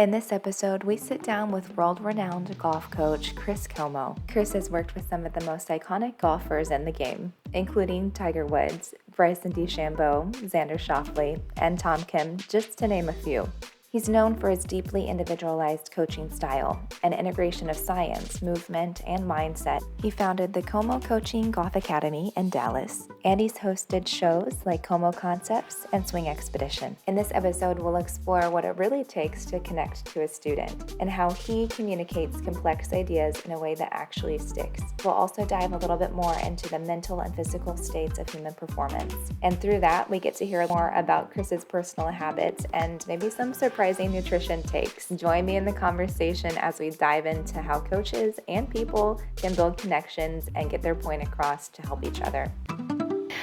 In this episode, we sit down with world-renowned golf coach Chris Como. Chris has worked with some of the most iconic golfers in the game, including Tiger Woods, Bryson DeChambeau, Xander Schauffele, and Tom Kim, just to name a few. He's known for his deeply individualized coaching style and integration of science, movement, and mindset. He founded the Como Coaching Golf Academy in Dallas, and he's hosted shows like Como Concepts and Swing Expedition. In this episode, we'll explore what it really takes to connect to a student and how he communicates complex ideas in a way that actually sticks. We'll also dive a little bit more into the mental and physical states of human performance. And through that, we get to hear more about Chris's personal habits and maybe some surprising nutrition takes. Join me in the conversation as we dive into how coaches and people can build connections and get their point across to help each other.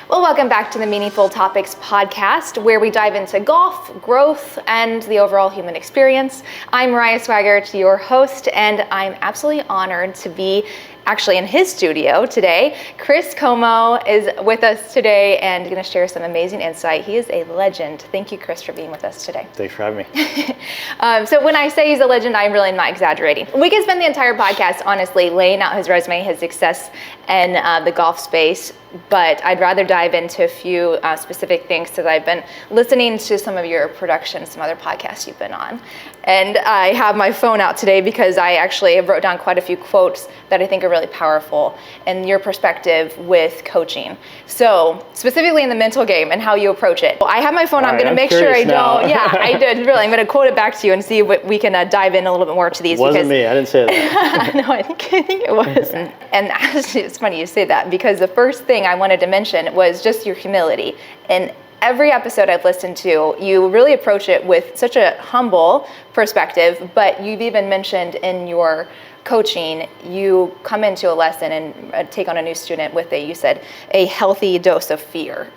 Well, welcome back to the Meaningful Topics podcast, where we dive into golf, growth, and the overall human experience. I'm Ms.SwagGolf, your host, and I'm absolutely honored to be actually in his studio today. Chris Como is with us today and going to share some amazing insight. He is a legend. Thank you, Chris, for being with us today. Thanks for having me. So when I say he's a legend, I'm really not exaggerating. We can spend the entire podcast, honestly, laying out his resume, his success in the golf space, but I'd rather dive into a few specific things because I've been listening to some of your productions, some other podcasts you've been on. And I have my phone out today because I actually wrote down quite a few quotes that I think are really powerful in your perspective with coaching. So specifically in the mental game and how you approach it. I have my phone. I'm going to make sure I don't. Yeah, I did. Really. I'm going to quote it back to you and see what we can dive in a little bit more to these. It wasn't me. I didn't say that. No, I think it was. And actually, it's funny you say that because the first thing I wanted to mention was just your humility. And every episode I've listened to, you really approach it with such a humble perspective, but you've even mentioned in your coaching, you come into a lesson and take on a new student with you said, a healthy dose of fear.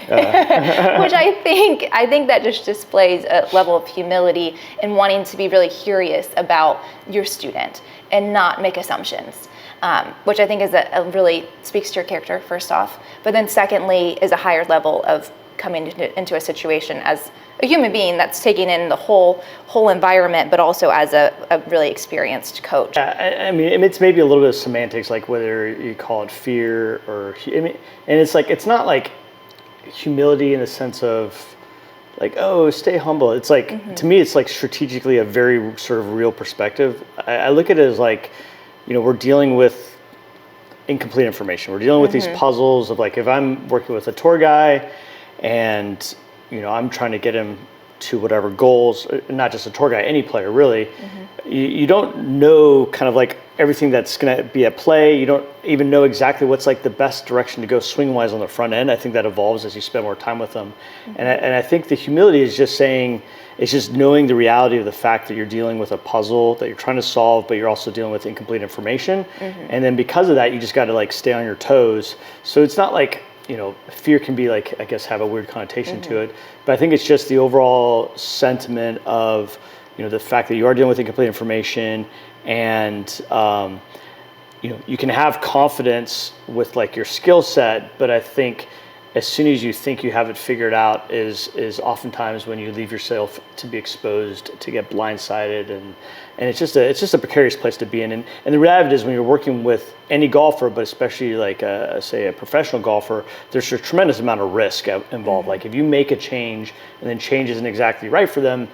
Which I think that just displays a level of humility and wanting to be really curious about your student and not make assumptions. Which I think is a really speaks to your character, first off. But then secondly, is a higher level of coming into a situation as a human being that's taking in the whole environment, but also as a really experienced coach. I mean, it's maybe a little bit of semantics, like whether you call it fear or, and it's like, it's not like humility in the sense of like, oh, stay humble. It's like, to me, it's like strategically a very sort of real perspective. I look at it as like, we're dealing with incomplete information. We're dealing with these puzzles of like, if I'm working with a tour guy and, I'm trying to get him to whatever goals, not just a tour guy, any player really, you don't know kind of like everything that's going to be at play. You don't even know exactly what's like the best direction to go swing-wise on the front end. I think that evolves as you spend more time with them. And I think the humility is just saying, it's just knowing the reality of the fact that you're dealing with a puzzle that you're trying to solve, but you're also dealing with incomplete information. And then because of that, you just got to like stay on your toes. So it's not like, fear can be like, I guess, have a weird connotation to it. But I think it's just the overall sentiment of, the fact that you are dealing with incomplete information and, you can have confidence with like your skill set, but I think as soon as you think you have it figured out is oftentimes when you leave yourself to be exposed, to get blindsided, and it's just a precarious place to be in. And the reality is when you're working with any golfer, but especially like say a professional golfer, there's a tremendous amount of risk involved. Like if you make a change and then change isn't exactly right for them,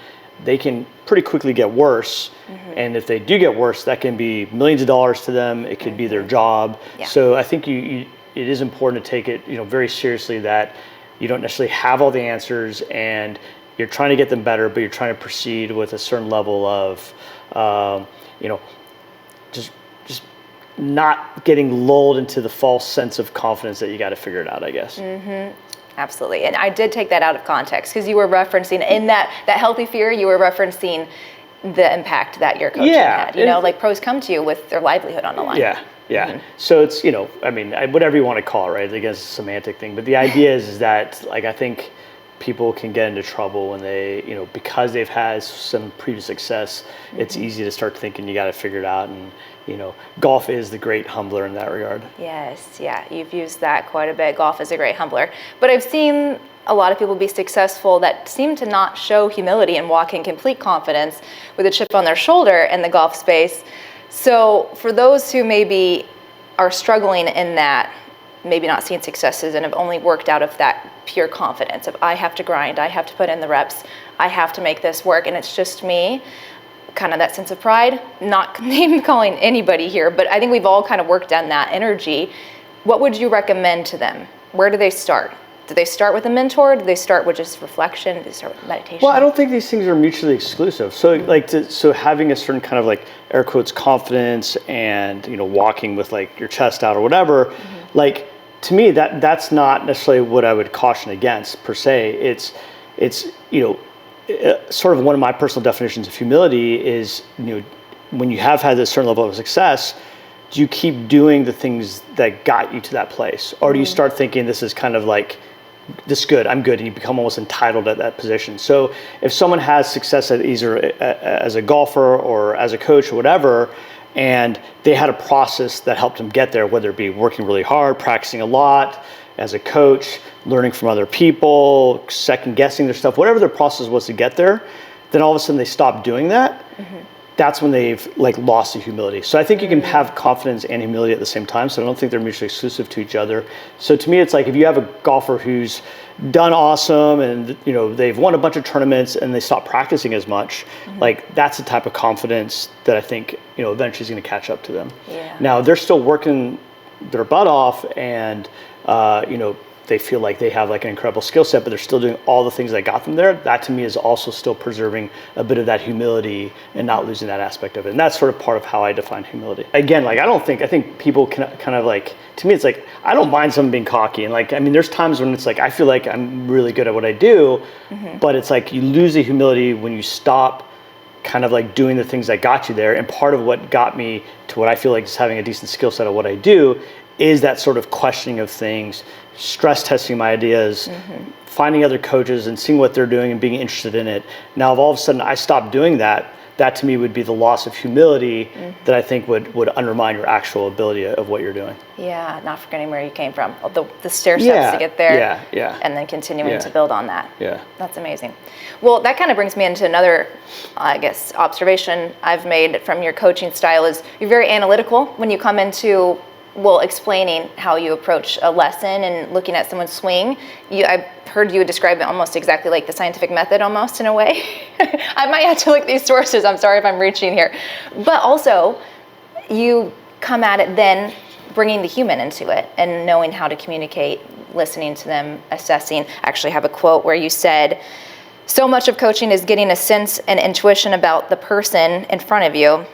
they can pretty quickly get worse. And if they do get worse, that can be millions of dollars to them. It could be their job. Yeah. So I think it is important to take it, very seriously that you don't necessarily have all the answers and you're trying to get them better, but you're trying to proceed with a certain level of, just not getting lulled into the false sense of confidence that you got to figure it out, I guess. Absolutely. And I did take that out of context because you were referencing in that healthy fear, you were referencing the impact that your coaching had. Like pros come to you with their livelihood on the line. Yeah. So it's, whatever you want to call it, right? I guess it's a semantic thing. But the idea is that, like, I think people can get into trouble when they, because they've had some previous success, it's easy to start thinking you got to figure it out. And, golf is the great humbler in that regard. Yes. Yeah. You've used that quite a bit. Golf is a great humbler. But I've seen a lot of people be successful that seem to not show humility and walk in complete confidence with a chip on their shoulder in the golf space. So for those who maybe are struggling in that, maybe not seeing successes and have only worked out of that pure confidence of I have to grind, I have to put in the reps, I have to make this work, and it's just me, kind of that sense of pride, not name calling anybody here, but I think we've all kind of worked on that energy. What would you recommend to them? Where do they start? Do they start with a mentor? Do they start with just reflection? Do they start with meditation? Well, I don't think these things are mutually exclusive. So so having a certain kind of like air quotes confidence and, walking with like your chest out or whatever, like to me that's not necessarily what I would caution against per se. It's sort of one of my personal definitions of humility is, when you have had a certain level of success, do you keep doing the things that got you to that place? Or do you start thinking this is kind of like, this good, I'm good, and you become almost entitled at that position? So if someone has success at either as a golfer or as a coach or whatever, and they had a process that helped them get there, whether it be working really hard, practicing a lot, as a coach, learning from other people, second guessing their stuff, whatever their process was to get there, then all of a sudden they stop doing that. That's when they've like lost the humility. So I think you can have confidence and humility at the same time. So I don't think they're mutually exclusive to each other. So to me, it's like if you have a golfer who's done awesome and they've won a bunch of tournaments and they stop practicing as much, like that's the type of confidence that I think eventually is going to catch up to them. Yeah. Now they're still working their butt off and they feel like they have like an incredible skill set, but they're still doing all the things that got them there. That to me is also still preserving a bit of that humility and not losing that aspect of it. And that's sort of part of how I define humility. Again, like I think people can kind of like, to me, it's like, I don't mind someone being cocky. And like, I mean, there's times when it's like, I feel like I'm really good at what I do, but it's like you lose the humility when you stop kind of like doing the things that got you there. And part of what got me to what I feel like is having a decent skill set of what I do is that sort of questioning of things, stress testing my ideas, finding other coaches and seeing what they're doing and being interested in it. Now, if all of a sudden I stop doing that, that to me would be the loss of humility that I think would undermine your actual ability of what you're doing. Yeah, not forgetting where you came from, the stair steps to get there, and then continuing to build on that. Yeah, that's amazing. Well, that kind of brings me into another, I guess, observation I've made from your coaching style is you're very analytical when you come into explaining how you approach a lesson and looking at someone's swing. I've heard you describe it almost exactly like the scientific method almost in a way. I might have to look these sources. I'm sorry if I'm reaching here. But also, you come at it then bringing the human into it and knowing how to communicate, listening to them, assessing. I actually have a quote where you said, so much of coaching is getting a sense and intuition about the person in front of you.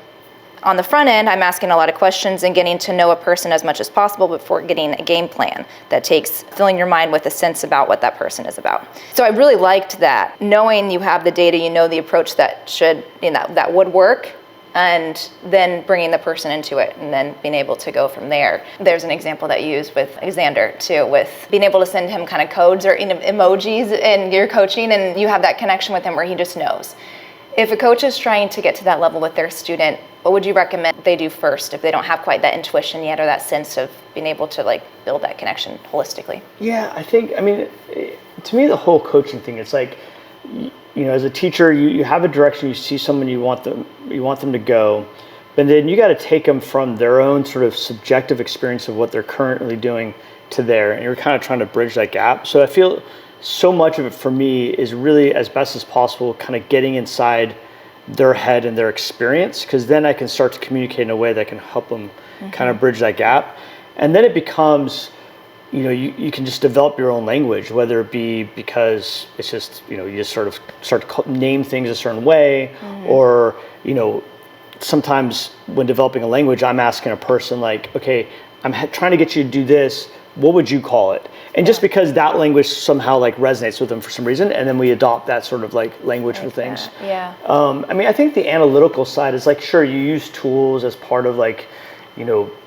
On the front end, I'm asking a lot of questions and getting to know a person as much as possible before getting a game plan that takes filling your mind with a sense about what that person is about. So I really liked that, knowing you have the data, the approach that should, that would work, and then bringing the person into it and then being able to go from there. There's an example that you used with Xander too, with being able to send him kind of codes or emojis in your coaching, and you have that connection with him where he just knows. If a coach is trying to get to that level with their student, what would you recommend they do first if they don't have quite that intuition yet or that sense of being able to like build that connection holistically? Yeah, to me, the whole coaching thing, it's like, as a teacher, you have a direction, you see someone you want them to go, but then you got to take them from their own sort of subjective experience of what they're currently doing to there, and you're kind of trying to bridge that gap. So I feel so much of it for me is really, as best as possible, kind of getting inside their head and their experience, because then I can start to communicate in a way that can help them kind of bridge that gap. And then it becomes, you can just develop your own language, whether it be because it's just, you just sort of start to name things a certain way, or, sometimes when developing a language, I'm asking a person like, okay, I'm trying to get you to do this, what would you call it? And just because that language somehow like resonates with them for some reason, and then we adopt that sort of like language for things. Yeah. I think the analytical side is like, sure, you use tools as part of like,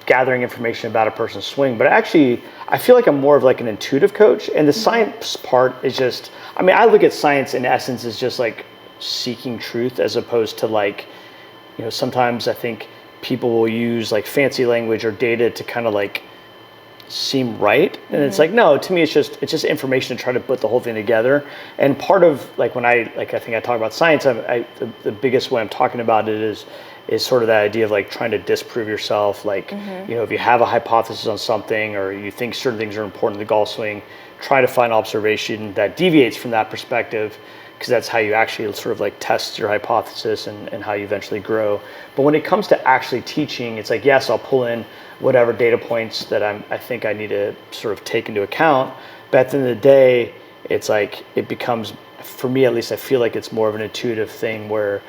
gathering information about a person's swing, but actually I feel like I'm more of like an intuitive coach, and the science part is just, I look at science in essence as just like seeking truth, as opposed to like, sometimes I think people will use like fancy language or data to kind of like, seem right. And it's like, no, to me, it's just information to try to put the whole thing together. And part of like when I think I talk about science, the biggest way I'm talking about it is sort of that idea of like trying to disprove yourself. Like, if you have a hypothesis on something or you think certain things are important in the golf swing, try to find observation that deviates from that perspective, because that's how you actually sort of like test your hypothesis and how you eventually grow. But when it comes to actually teaching, it's like, yes, I'll pull in whatever data points that I think I need to sort of take into account. But at the end of the day, it's like, it becomes, for me at least, I feel like it's more of an intuitive thing where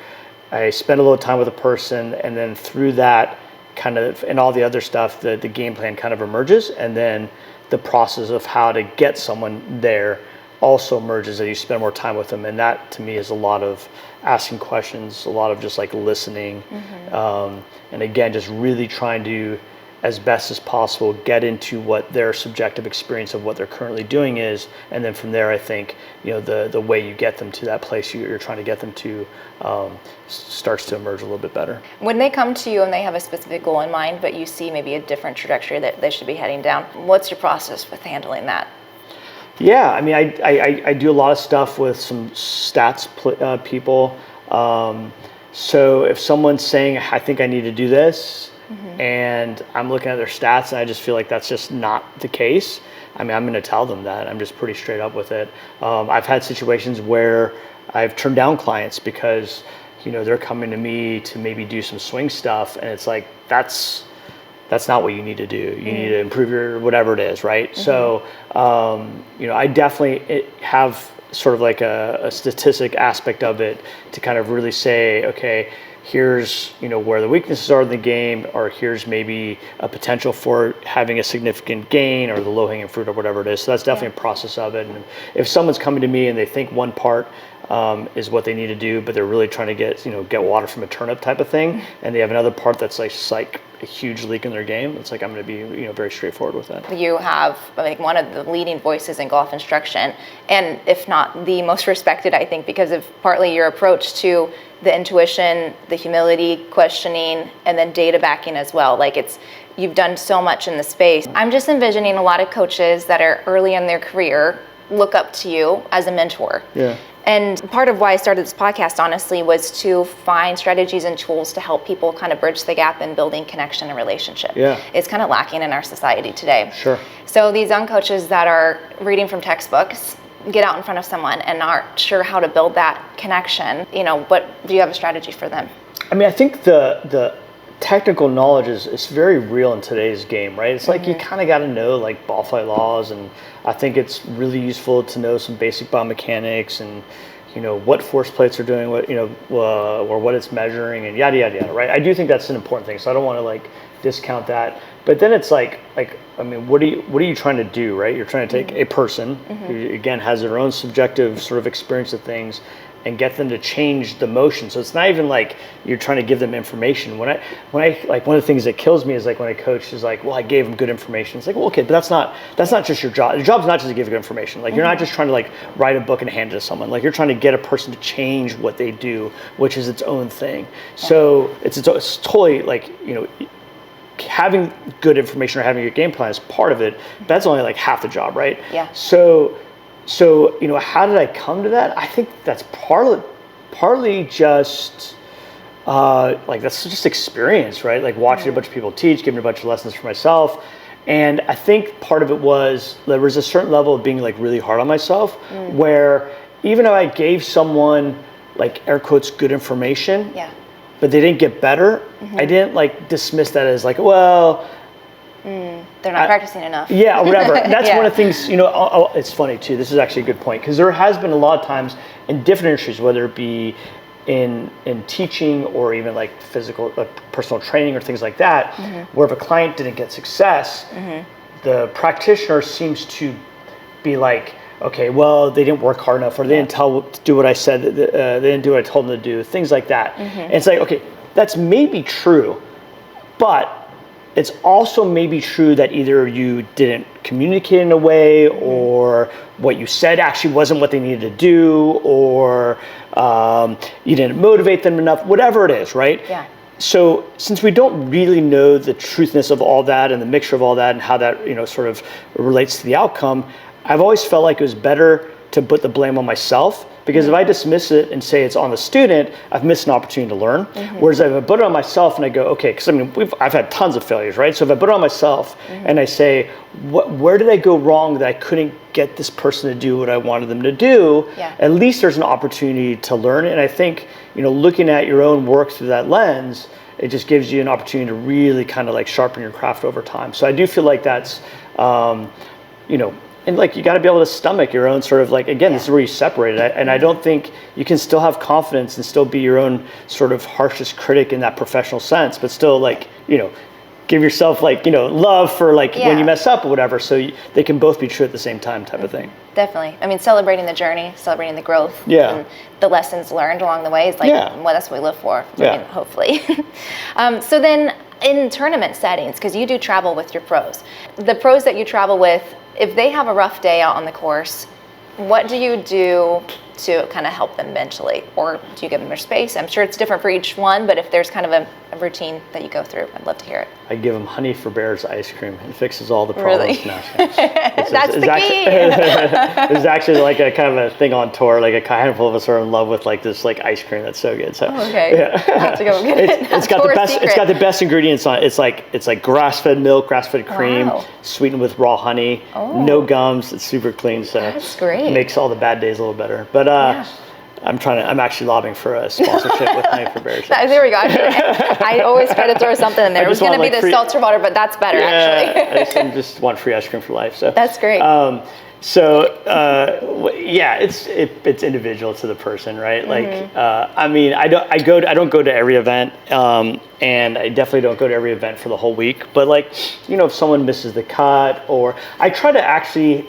I spend a little time with a person, and then through that kind of, and all the other stuff, the game plan kind of emerges, and then the process of how to get someone there also emerges as you spend more time with them. And that to me is a lot of asking questions, a lot of just like listening, and again, just really trying to, as best as possible, get into what their subjective experience of what they're currently doing is, and then from there, I think the way you get them to that place you're trying to get them to starts to emerge a little bit better. When they come to you and they have a specific goal in mind, but you see maybe a different trajectory that they should be heading down, what's your process with handling that? Yeah, I mean, I do a lot of stuff with some stats people. So if someone's saying, I think I need to do this, and I'm looking at their stats and I just feel like that's just not the case, I mean, I'm going to tell them that. I'm just pretty straight up with it. I've had situations where I've turned down clients because, they're coming to me to maybe do some swing stuff, and it's like, that's not what you need to do. You need to improve your whatever it is, right? So, I definitely have sort of like a statistic aspect of it to kind of really say, okay, here's where the weaknesses are in the game, or here's maybe a potential for having a significant gain, or the low-hanging fruit, or whatever it is. So that's definitely a process of it. And if someone's coming to me and they think one part is what they need to do, but they're really trying to get water from a turnip type of thing, and they have another part that's like just like a huge leak in their game, it's like I'm going to be very straightforward with that. You have like one of the leading voices in golf instruction, and if not the most respected, I think, because of partly your approach to the intuition, the humility, questioning, and then data backing as well. Like you've done so much in the space. I'm just envisioning a lot of coaches that are early in their career look up to you as a mentor. Yeah. And part of why I started this podcast, honestly, was to find strategies and tools to help people kind of bridge the gap in building connection and relationship. Yeah. It's kind of lacking in our society today. Sure. So these young coaches that are reading from textbooks get out in front of someone and aren't sure how to build that connection. What do you have a strategy for them? I mean, I think the technical knowledge is very real in today's game, right? It's like you kind of got to know like ball flight laws, and I think it's really useful to know some basic biomechanics and what force plates are doing, what or what it's measuring, and yada yada yada, right? I do think that's an important thing, so I don't want to like discount that. But then it's like I mean, what are you trying to do, right? You're trying to take a person who again has their own subjective sort of experience of things and get them to change the motion. So it's not even like you're trying to give them information. When I like, one of the things that kills me is like when a coach is like, well, I gave them good information. It's like, well, okay, but that's not just your job. Your job's not just to give good information. Like you're not just trying to like write a book and hand it to someone. Like you're trying to get a person to change what they do, which is its own thing. So it's totally like, having good information or having a game plan is part of it. But that's only like half the job, right? Yeah. So how did I come to that? I think that's partly just that's just experience, right? Like watching a bunch of people teach, giving a bunch of lessons for myself. And I think part of it was there was a certain level of being like really hard on myself, where even though I gave someone like air quotes good information, but they didn't get better, I didn't like dismiss that as like, well, they're not practicing enough. Yeah, whatever. That's one of the things, it's funny too. This is actually a good point, because there has been a lot of times in different industries, whether it be in teaching or even like physical, personal training or things like that, where if a client didn't get success, the practitioner seems to be like, okay, well, they didn't work hard enough, or they didn't do what I said, they didn't do what I told them to do, things like that. And it's like, okay, that's maybe true, but it's also maybe true that either you didn't communicate in a way, or what you said actually wasn't what they needed to do, or you didn't motivate them enough, whatever it is, right? Yeah. so since we don't really know the truthness of all that and the mixture of all that and how that, sort of relates to the outcome, I've always felt like it was better to put the blame on myself, because if I dismiss it and say it's on the student, I've missed an opportunity to learn. Whereas if I put it on myself and I go, okay, because I've had tons of failures, right? So if I put it on myself and I say, where did I go wrong that I couldn't get this person to do what I wanted them to do? At least there's an opportunity to learn. And I think, looking at your own work through that lens, it just gives you an opportunity to really kind of like sharpen your craft over time. So I do feel like that's, and like you got to be able to stomach your own sort of like, again, this is where you separate it. And I don't think you can still have confidence and still be your own sort of harshest critic in that professional sense, but still like, give yourself like, love for like when you mess up or whatever. So they can both be true at the same time type of thing. Definitely. I mean, celebrating the journey, celebrating the growth, and the lessons learned along the way is like, well, that's what we live for. I mean, hopefully. So then in tournament settings, because you do travel with your pros, the pros that you travel with, if they have a rough day out on the course, what do you do to kind of help them mentally? Or do you give them their space? I'm sure it's different for each one, but if there's kind of a routine that you go through, I'd love to hear it. I give them honey for bears ice cream. It fixes all the problems. Really? No, That's the key. There's actually like a kind of a thing on tour, like a handful of us are in love with like this like ice cream that's so good. So okay. I have to go get it. It's got the best. Secret. It's got the best ingredients on it. It's like grass-fed milk, grass-fed cream, sweetened with raw honey, no gums. It's super clean. So that's great. It makes all the bad days a little better. But I'm actually lobbying for a sponsorship with Honey for Bears. There we go. I always try to throw something in there. It was going to be the seltzer water, but that's better actually. I just want free ice cream for life. So that's great. It's individual to the person, right? Like, I mean, I don't go to every event, and I definitely don't go to every event for the whole week. But like, if someone misses the cut, or I try to actually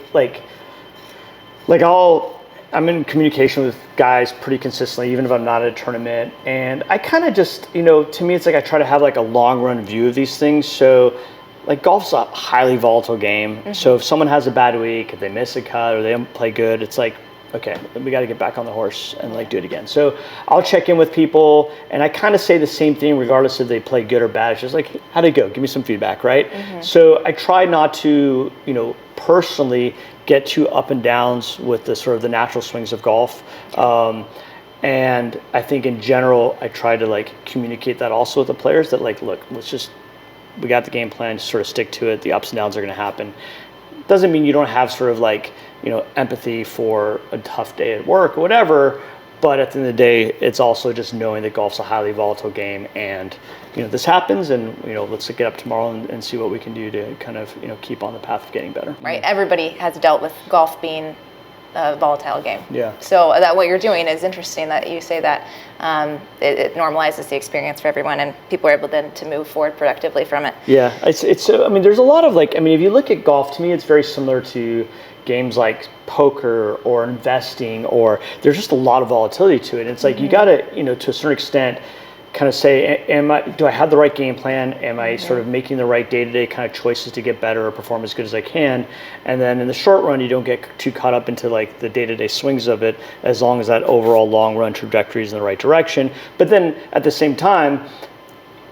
I'm in communication with guys pretty consistently, even if I'm not at a tournament. And I kind of just, to me, it's like I try to have like a long run view of these things. So like golf's a highly volatile game. So if someone has a bad week, if they miss a cut or they don't play good, it's like, okay, we got to get back on the horse and like do it again. So I'll check in with people, and I kind of say the same thing regardless if they play good or bad. It's just like, how'd it go? Give me some feedback, right? So I try not to, personally get too up and downs with the sort of the natural swings of golf. And I think in general, I try to like communicate that also with the players that like, look, we got the game plan, just sort of stick to it. The ups and downs are going to happen. Doesn't mean you don't have sort of like, empathy for a tough day at work or whatever. But at the end of the day, it's also just knowing that golf's a highly volatile game, and this happens, and let's get up tomorrow and see what we can do to kind of keep on the path of getting better. Right. Everybody has dealt with golf being a volatile game. Yeah. So that what you're doing is interesting that you say that it normalizes the experience for everyone, and people are able then to move forward productively from it. Yeah. It's I mean, there's a lot of if you look at golf, to me, it's very similar to games like poker or investing, or there's just a lot of volatility to it. It's like you got to, to a certain extent, kind of say, do I have the right game plan? Am I sort of making the right day-to-day kind of choices to get better or perform as good as I can? And then in the short run, you don't get too caught up into like the day-to-day swings of it, as long as that overall long-run trajectory is in the right direction. But then at the same time,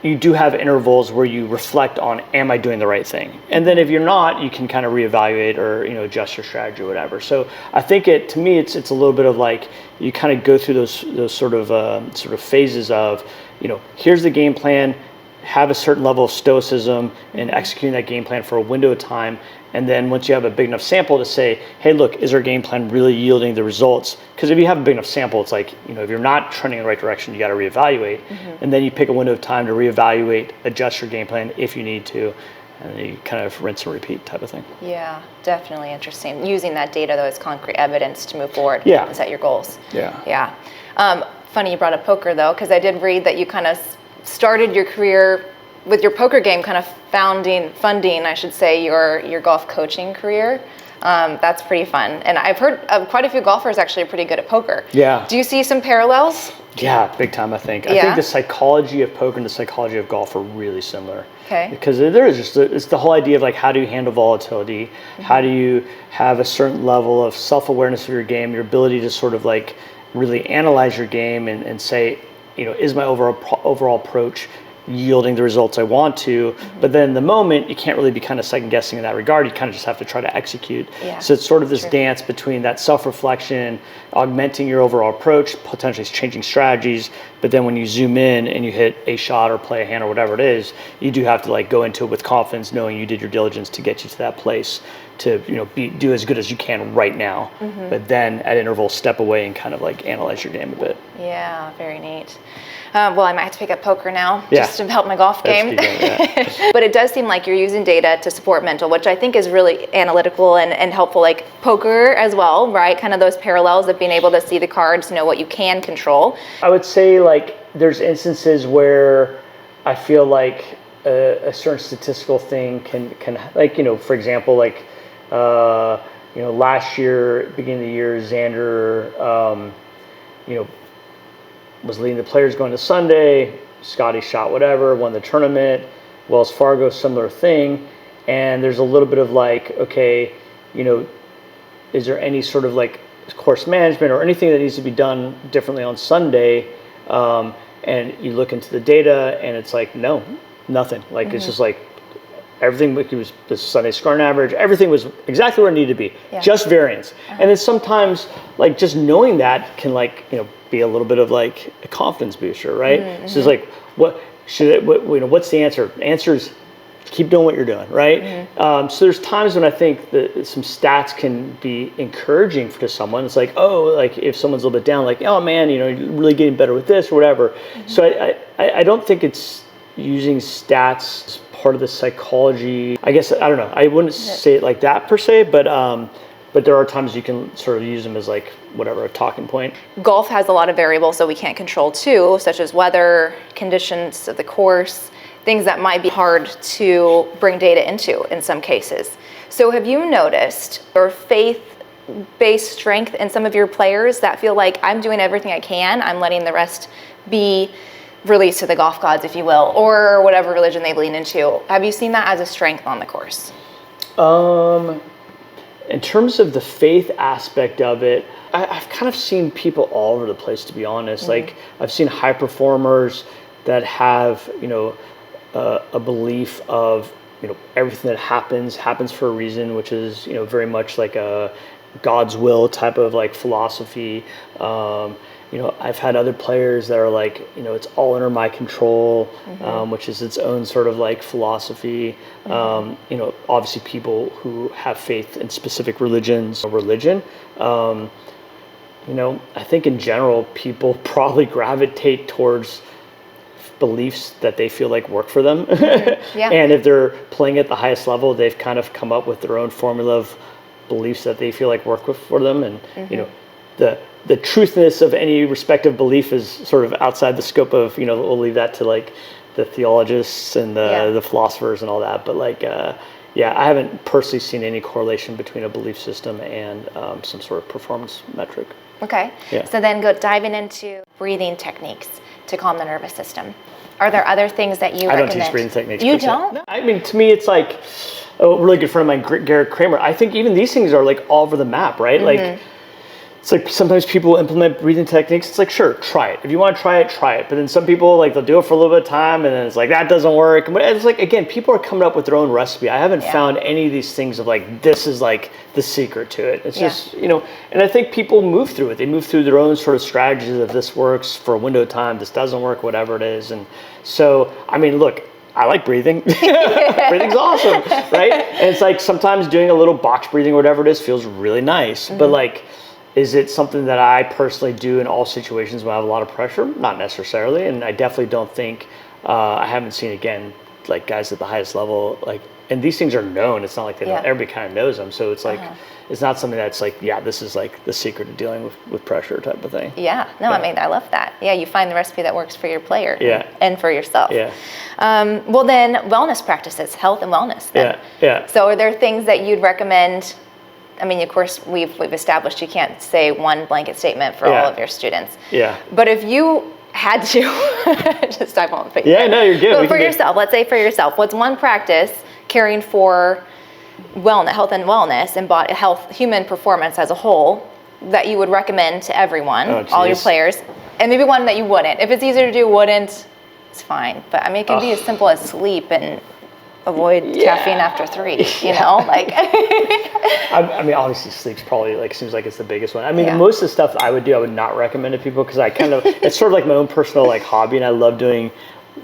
you do have intervals where you reflect on, am I doing the right thing? And then if you're not, you can kind of reevaluate or adjust your strategy or whatever. So I think to me it's a little bit of like, you kind of go through those sort of phases of, here's the game plan, have a certain level of stoicism in executing that game plan for a window of time. And then once you have a big enough sample to say, hey, look, is our game plan really yielding the results? Because if you have a big enough sample, it's like, if you're not trending in the right direction, you got to reevaluate. And then you pick a window of time to reevaluate, adjust your game plan if you need to, and then you kind of rinse and repeat type of thing. Yeah, definitely interesting. Using that data, though, as concrete evidence to move forward and set your goals. Yeah. Funny you brought up poker, though, because I did read that you kind of started your career with your poker game, kind of funding, I should say, your golf coaching career. That's pretty fun. And I've heard of quite a few golfers actually are pretty good at poker. Yeah. Do you see some parallels? Yeah, big time, I think. I think the psychology of poker and the psychology of golf are really similar. Okay. Because there is it's the whole idea of like, how do you handle volatility? How do you have a certain level of self-awareness of your game, your ability to sort of like really analyze your game and say, is my overall approach yielding the results I want to. But then in the moment, you can't really be kind of second guessing in that regard. You kind of just have to try to execute. Yeah. So it's sort of this dance between that self-reflection, augmenting your overall approach, potentially changing strategies. But then when you zoom in and you hit a shot or play a hand or whatever it is, you do have to like go into it with confidence, knowing you did your diligence to get you to that place to, you know, do as good as you can right now. But then at intervals, step away and kind of like analyze your game a bit. Yeah, very neat. Well, I might have to pick up poker now Yeah. just to help my golf game. Yeah. But it does seem like you're using data to support mental, which I think is really analytical and helpful, like poker as well, right? Kind of those parallels of being able to see the cards, know what you can control. I would say like there's instances where I feel like a certain statistical thing can like, you know, for example, like, you know, last year, beginning of the year, Xander, you know, was leading the players going to Sunday. Scotty shot whatever, won the tournament. Wells Fargo, similar thing. And there's a little bit of like, okay, you know, is there any sort of like course management or anything that needs to be done differently on Sunday? And you look into the data and it's like, no, nothing. Like it's just like everything. It was the Sunday scoring average. Everything was exactly where it needed to be. Yeah. Just variance. And then sometimes like just knowing that can like, you know, be a little bit of like a confidence booster, right? So it's like, what should it? What, you know, what's the answer? The answer is keep doing what you're doing, right? So there's times when I think that some stats can be encouraging to someone. It's like, oh, like if someone's a little bit down, like, oh man, you know, you're really getting better with this or whatever. So I don't think it's using stats as part of the psychology. I guess, I don't know. I wouldn't say it like that per se, but there are times you can sort of use them as like whatever, a talking point. Golf has a lot of variables that we can't control too, such as weather, conditions of the course, things that might be hard to bring data into in some cases. So have you noticed or faith-based strength in some of your players that feel like I'm doing everything I can, I'm letting the rest be released to the golf gods, if you will, or whatever religion they lean into? Have you seen that as a strength on the course? In terms of the faith aspect of it, I've kind of seen people all over the place, to be honest. Like I've seen high performers that have, you know, a belief of, you know, everything that happens for a reason, which is, you know, very much like a God's will type of like philosophy. You know, I've had other players that are like, you know, it's all under my control, which is its own sort of like philosophy. You know, obviously people who have faith in specific religions or religion. You know, I think in general, people probably gravitate towards beliefs that they feel like work for them. And if they're playing at the highest level, they've kind of come up with their own formula of beliefs that they feel like work for them. And, you know, the truthness of any respective belief is sort of outside the scope of, you know, we'll leave that to like the theologists and the philosophers and all that. But like, yeah, I haven't personally seen any correlation between a belief system and some sort of performance metric. Okay. Yeah. So then diving into breathing techniques to calm the nervous system. Are there other things that you recommend? I don't teach breathing techniques. You don't? No, I mean, to me, it's like a really good friend of mine, Garrett Kramer. I think even these things are like all over the map, right? Like, it's like sometimes people implement breathing techniques. It's like, sure, try it. If you want to try it. But then some people, like, they'll do it for a little bit of time and then it's like, that doesn't work. But it's like, again, people are coming up with their own recipe. I haven't found any of these things of like, this is like the secret to it. It's just, you know, and I think people move through it. They move through their own sort of strategies of this works for a window of time, this doesn't work, whatever it is. And so, I mean, look, I like breathing. Breathing's awesome, right? And it's like sometimes doing a little box breathing or whatever it is feels really nice. But like, is it something that I personally do in all situations when I have a lot of pressure? Not necessarily, and I definitely don't think, I haven't seen, again, like guys at the highest level, like, and these things are known. It's not like they don't, everybody kind of knows them. So it's like, it's not something that's like, yeah, this is like the secret to dealing with pressure type of thing. Yeah, no, I mean, I love that. Yeah, you find the recipe that works for your player and for yourself. Yeah. Well then, wellness practices, health and wellness then. Yeah. So are there things that you'd recommend? I mean, of course, we've established you can't say one blanket statement for all of your students. Yeah. But if you had to, just I won't pick. Yeah, no, you're good. But for yourself, let's say for yourself, what's one practice caring for wellness, health and wellness, and body health, human performance as a whole, that you would recommend to everyone, all your players, and maybe one that you wouldn't. If it's easier to do, wouldn't. it's fine. But I mean, it can be as simple as sleep and avoid caffeine after 3, you know, like. I mean, obviously sleep's probably like, seems like it's the biggest one. I mean, Yeah. most of the stuff I would do, I would not recommend to people because I kind of, it's sort of like my own personal like hobby, and I love doing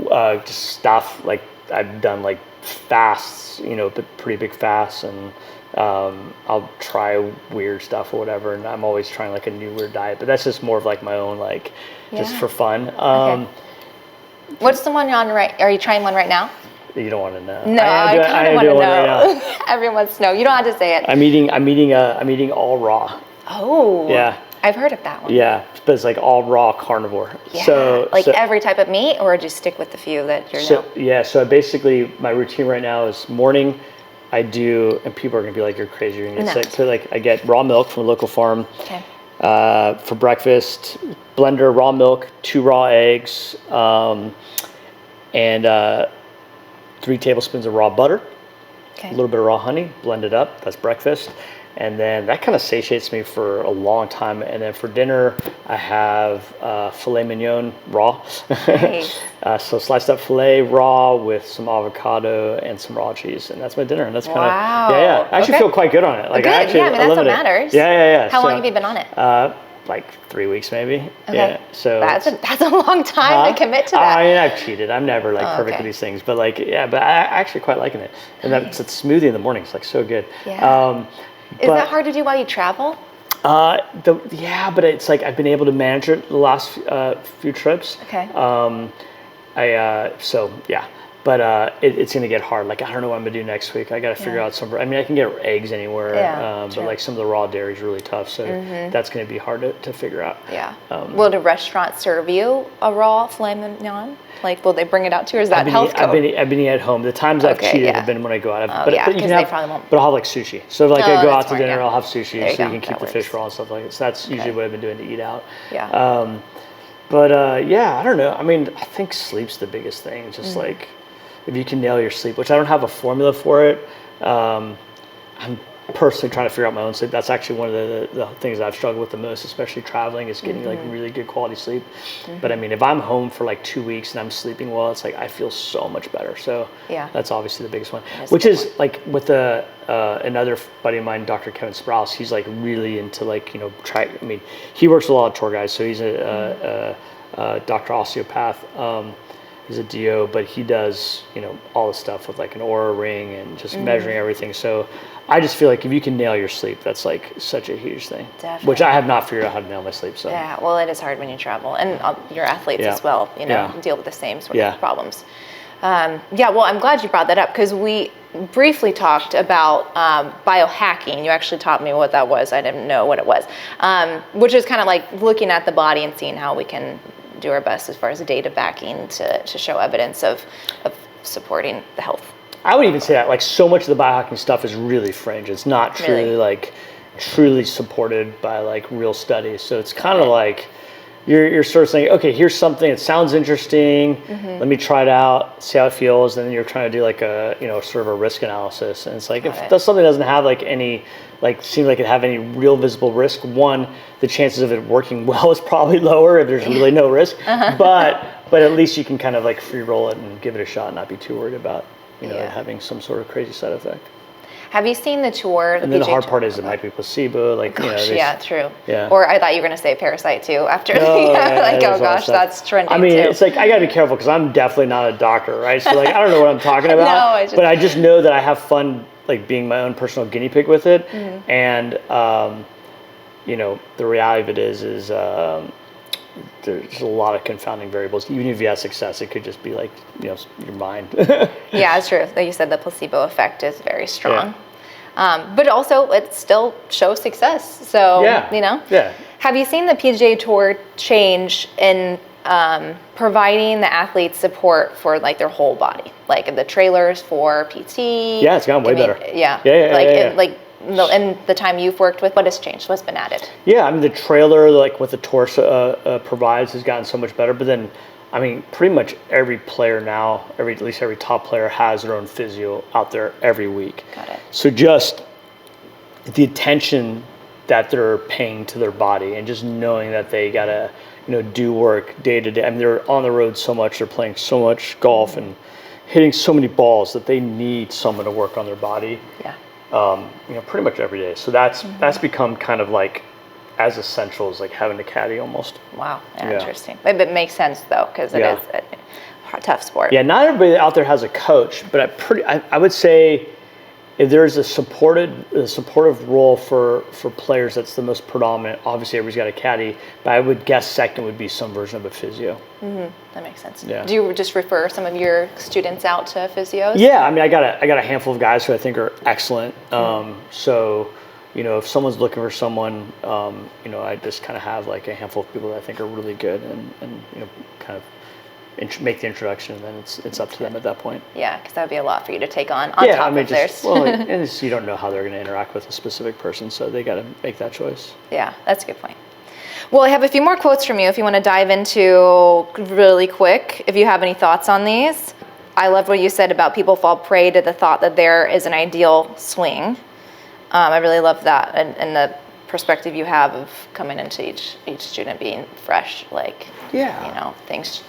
just stuff. Like I've done like fasts, you know, but pretty big fasts, and I'll try weird stuff or whatever, and I'm always trying like a new weird diet, but that's just more of like my own, like just for fun. Okay. What's the one you're on are you trying one right now? You don't want to know. No, I kind of want to know. Right Everyone wants to know. You don't have to say it. I'm eating all raw. Oh. Yeah. I've heard of that one. Yeah, but it's like all raw carnivore. Yeah. So every type of meat, or just stick with the few that you're now? Yeah, so basically my routine right now is morning I do, and people are gonna be like, you're crazy, you're gonna get sick. So like I get raw milk from a local farm. Okay. For breakfast, blender raw milk, 2 raw eggs, and 3 tablespoons of raw butter, a little bit of raw honey, blend it up. That's breakfast. And then that kind of satiates me for a long time. And then for dinner, I have filet mignon raw. Nice. So sliced up filet raw with some avocado and some raw cheese. And that's my dinner. And that's kind of, I actually feel quite good on it. Like, good. I that's what matters. Yeah. How long have you been on it? Like 3 weeks maybe. Okay. Yeah. So that's a long time to commit to that. I mean, I've cheated. I'm never like perfect at these things, but like, but I actually quite liking it. And that's a smoothie in the morning. It's like so good. Yeah. Is that hard to do while you travel? But it's like I've been able to manage it the last few trips. Okay. But it's going to get hard. Like, I don't know what I'm going to do next week. I got to figure out some. I mean, I can get eggs anywhere, but like some of the raw dairy is really tough. So that's going to be hard to figure out. Yeah. Will the restaurant serve you a raw filet mignon? Like, will they bring it out to you, or is that health code? I've been eating at home. The times I've cheated have been when I go out. But you can have, probably won't. But I'll have like sushi. So like I go out to dinner, smart, I'll have sushi, so you can keep That the works. fish raw and stuff like that. So that's usually what I've been doing to eat out. Yeah. I don't know. I mean, I think sleep's the biggest thing. It's just like, if you can nail your sleep, which I don't have a formula for it. I'm personally trying to figure out my own sleep. That's actually one of the things I've struggled with the most, especially traveling, is getting like really good quality sleep. But I mean, if I'm home for like 2 weeks and I'm sleeping well, it's like I feel so much better. So that's obviously the biggest one. Which is like with another buddy of mine, Dr. Kevin Sprouse. He's like really into like, you know, I mean, he works with a lot of tour guides, so he's a Dr. Osteopath. He's a DO, but he does, you know, all the stuff with like an Oura ring and just measuring everything. So I just feel like if you can nail your sleep, that's like such a huge thing. Definitely. Which I have not figured out how to nail my sleep. So Yeah, well, it is hard when you travel, and your athletes as well, you know, deal with the same sort of problems. Well, I'm glad you brought that up, because we briefly talked about biohacking. You actually taught me what that was. I didn't know what it was, which is kind of like looking at the body and seeing how we can do our best as far as the data backing to show evidence of supporting the health. I would even say that like so much of the biohacking stuff is really fringe. It's not truly like truly supported by like real studies. So it's kind of like you're sort of saying, okay, here's something that sounds interesting. Let me try it out, see how it feels. And then you're trying to do like a, you know, sort of a risk analysis. And it's like, if something doesn't have like any, like seems like it have any real visible risk, one, the chances of it working well is probably lower if there's really no risk. But at least you can kind of like free roll it and give it a shot and not be too worried about, you know, having some sort of crazy side effect. Have you seen the tour? And then the hard part is it might be placebo. Like, gosh, you know, true. Yeah. Or I thought you were going to say Parasite too. After oh gosh, that's trending. I mean, too. it's like I got to be careful because I'm definitely not a doctor, right? So like I don't know what I'm talking about. But I just know that I have fun, like being my own personal guinea pig with it. And you know, the reality of it is there's a lot of confounding variables. Even if you have success, it could just be like, you know, your mind. Yeah, it's true. Like you said, the placebo effect is very strong. But also, it still shows success. So, you know. Yeah. Have you seen the PGA Tour change in providing the athletes support for like their whole body? Like the trailers for PT? Yeah, it's gotten way better. Like in the time you've worked with, what has changed? What's been added? Yeah, I mean, the trailer, like what the tour provides, has gotten so much better. But then, I mean, pretty much every player now, at least every top player has their own physio out there every week. Got it. So just the attention that they're paying to their body and just knowing that they gotta do work day to day. I mean, they're on the road so much, they're playing so much golf and hitting so many balls that they need someone to work on their body. Yeah. Pretty much every day. So that's become kind of like as essential as like having a caddy almost. Wow. Yeah. Interesting. But it makes sense though, because it is a tough sport. Yeah. Not everybody out there has a coach, but I would say if there's a supportive role for players, that's the most predominant. Obviously, everybody's got a caddy, but I would guess second would be some version of a physio. That makes sense. Yeah. Do you just refer some of your students out to physios? Yeah, I mean, I got a handful of guys who I think are excellent. So, if someone's looking for someone, I just kind of have like a handful of people that I think are really good, and kind of make the introduction, and then it's up to them at that point. Yeah, because that would be a lot for you to take on top of theirs. And you don't know how they're going to interact with a specific person, so they got to make that choice. Yeah, that's a good point. Well, I have a few more quotes from you if you want to dive into really quick, if you have any thoughts on these. I loved what you said about people fall prey to the thought that there is an ideal swing. I really love that, and the perspective you have of coming into each student being fresh, like, things.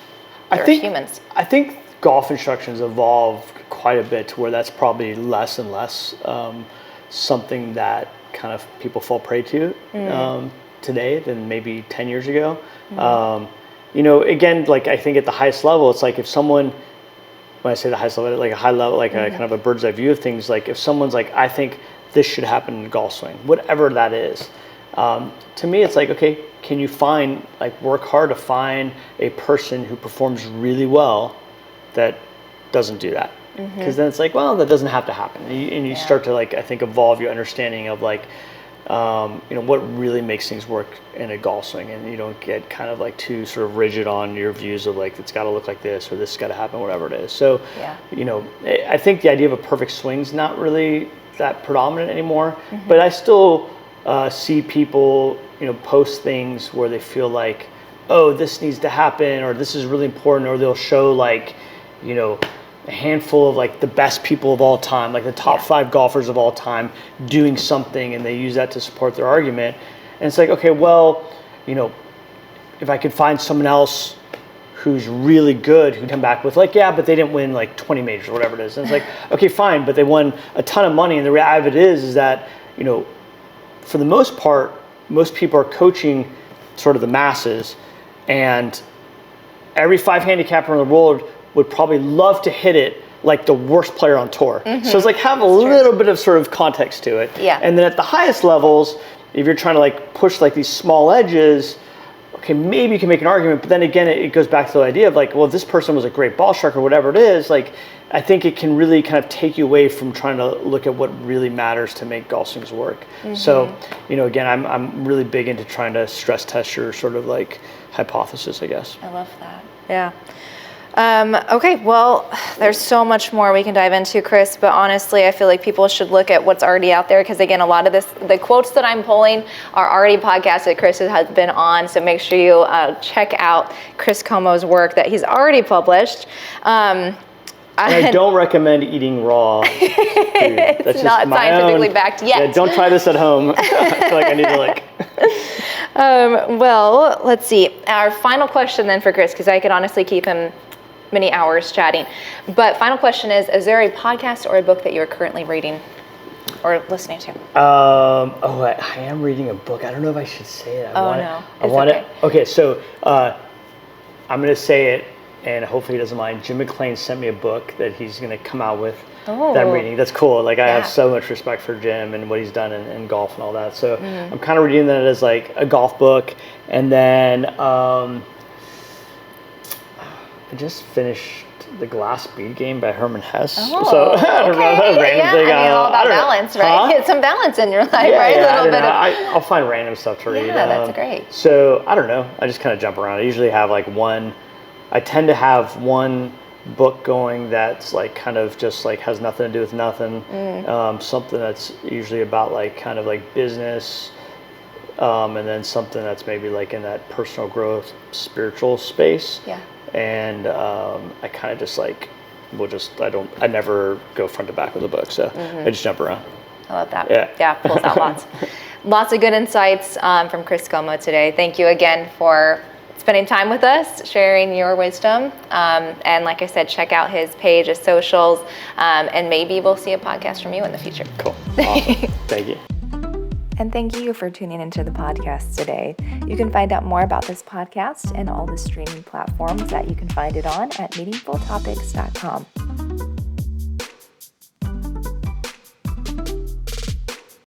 Humans. I think golf instruction's evolved quite a bit to where that's probably less and less something that kind of people fall prey to today than maybe 10 years ago. Again, like I think at the highest level, it's like if someone, when I say the highest level, like a high level, like a kind of a bird's eye view of things, like if someone's like, I think this should happen in a golf swing, whatever that is. To me, it's like, okay, can you work hard to find a person who performs really well that doesn't do that? Because then it's like, well, that doesn't have to happen. And you start to I think evolve your understanding of what really makes things work in a golf swing, and you don't get kind of too sort of rigid on your views of it's got to look like this or this has got to happen, whatever it is. So, I think the idea of a perfect swing's not really that predominant anymore, but I still see people, post things where they feel like, oh, this needs to happen, or this is really important, or they'll show a handful of the best people of all time, like the top 5 golfers of all time doing something, and they use that to support their argument. And it's like, okay, well, if I could find someone else who's really good who come back with but they didn't win 20 majors or whatever it is. And it's like, okay, fine, but they won a ton of money. And the reality of it is that, for the most part, most people are coaching sort of the masses, and every 5 handicapper in the world would probably love to hit it like the worst player on tour. So it's have a little bit of sort of context to it. Yeah. And then at the highest levels, if you're trying to push these small edges, okay, maybe you can make an argument, but then again, it goes back to the idea of well, if this person was a great ball striker or whatever it is, I think it can really kind of take you away from trying to look at what really matters to make golf swings work. So, again, I'm really big into trying to stress test your sort of hypothesis, I guess. I love that. Yeah. Okay, well, there's so much more we can dive into, Chris, but honestly, I feel like people should look at what's already out there, because again, a lot of the quotes that I'm pulling are already podcasts that Chris has been on, so make sure you check out Chris Como's work that he's already published. I don't recommend eating raw food. That's it's not scientifically backed yet. Yeah, don't try this at home. I feel like I need to well, let's see. Our final question then for Chris, because I could honestly keep him many hours chatting. But final question is there a podcast or a book that you're currently reading or listening to? I am reading a book. I don't know if I should say it. Okay, so I'm going to say it, and hopefully he doesn't mind. Jim McClain sent me a book that he's going to come out with that I'm reading. That's cool. I have so much respect for Jim and what he's done in golf and all that. So I'm kind of reading that as a golf book. And then I just finished The Glass Bead Game by Herman Hesse. So I don't know, random thing. All about balance, right? Get some balance in your life, right? I'll find random stuff to read. Yeah, that's great. So I don't know. I just kind of jump around. I usually have one. I tend to have one book going that's kind of just has nothing to do with nothing. Something that's usually about kind of business, and then something that's maybe in that personal growth, spiritual space. Yeah. And I kind of just I never go front to back with a book, so I just jump around. I love that. Yeah, pulls out lots of good insights from Chris Como today. Thank you again for spending time with us, sharing your wisdom. And like I said, check out his page, his socials, and maybe we'll see a podcast from you in the future. Cool. Awesome. Thank you. And thank you for tuning into the podcast today. You can find out more about this podcast and all the streaming platforms that you can find it on at meaningfultopics.com.